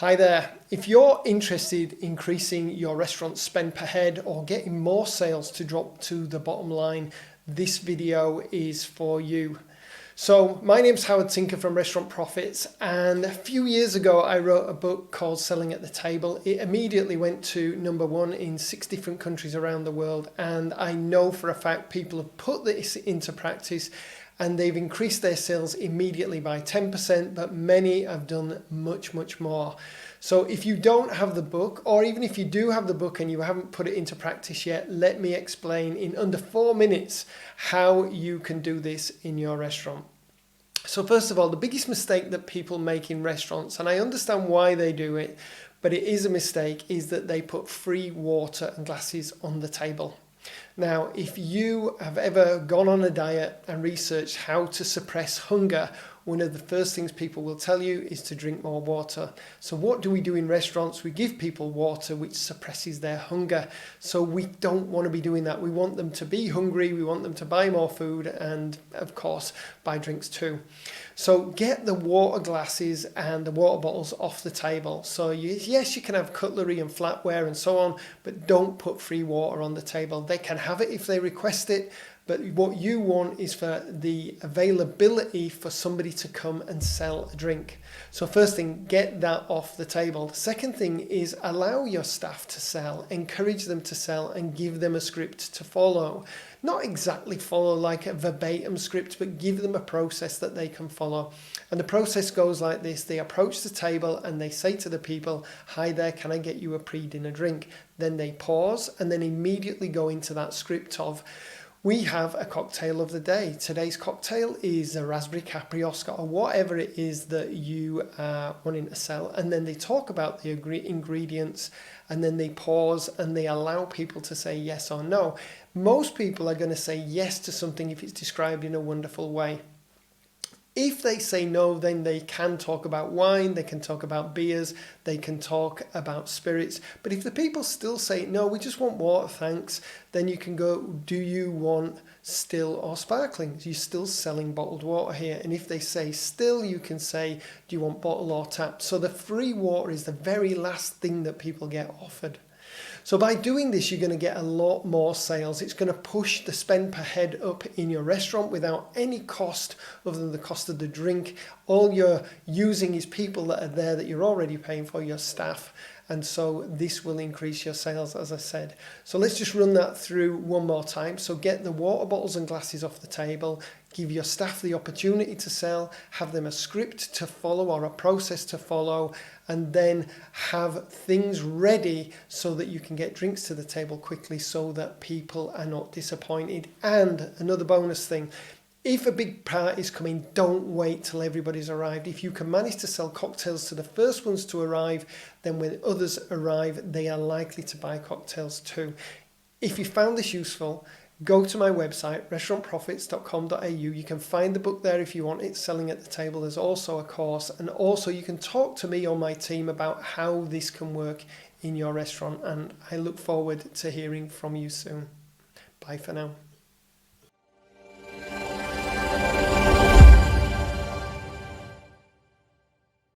Hi there. If you're interested in increasing your restaurant spend per head or getting more sales to drop to the bottom line, this video is for you. So my name's Howard Tinker from Restaurant Profits, and a few years ago I wrote a book called Selling at the Table. It immediately went to #1 in 6 different countries around the world, and I know for a fact people have put this into practice and they've increased their sales immediately by 10%, but many have done much more. So if you don't have the book, or even if you do have the book and you haven't put it into practice yet, let me explain in under 4 minutes how you can do this in your restaurant. So first of all, the biggest mistake that people make in restaurants, and I understand why they do it, but it is a mistake, is that they put free water and glasses on the table. Now, if you have ever gone on a diet and researched how to suppress hunger, one of the first things people will tell you is to drink more water. So what do we do in restaurants? We give people water, which suppresses their hunger. So we don't want to be doing that. We want them to be hungry. We want them to buy more food and, of course, buy drinks too. So get the water glasses and the water bottles off the table. So yes, you can have cutlery and flatware and so on, but don't put free water on the table. They can have it if they request it, but what you want is for the availability for somebody to come and sell a drink. So first thing, get that off the table. The second thing is allow your staff to sell, encourage them to sell and give them a script to follow. Not exactly follow like a verbatim script, but give them a process that they can follow. And the process goes like this. They approach the table and they say to the people, "Hi there, can I get you a pre-dinner drink?" Then they pause and then immediately go into that script of, "We have a cocktail of the day. Today's cocktail is a raspberry Capri Oscar," or whatever it is that you are wanting to sell. And then they talk about the ingredients and then they pause and they allow people to say yes or no. Most people are going to say yes to something if it's described in a wonderful way. If they say no, then they can talk about wine, they can talk about beers, they can talk about spirits. But if the people still say, "No, we just want water, thanks," then you can go, "Do you want still or sparkling? You're still selling bottled water here." And if they say still, you can say, "Do you want bottle or tap?" So the free water is the very last thing that people get offered. So by doing this, you're going to get a lot more sales. It's going to push the spend per head up in your restaurant without any cost other than the cost of the drink. All you're using is people that are there that you're already paying for, your staff. And so this will increase your sales, as I said. So let's just run that through one more time. So get the water bottles and glasses off the table, give your staff the opportunity to sell, have them a script to follow or a process to follow, and then have things ready so that you can get drinks to the table quickly so that people are not disappointed. And another bonus thing, if a big party is coming, don't wait till everybody's arrived. If you can manage to sell cocktails to the first ones to arrive, then when others arrive, they are likely to buy cocktails too. If you found this useful, go to my website, restaurantprofits.com.au. You can find the book there if you want it, Selling at the Table. There's also a course, and also you can talk to me or my team about how this can work in your restaurant, and I look forward to hearing from you soon. Bye for now.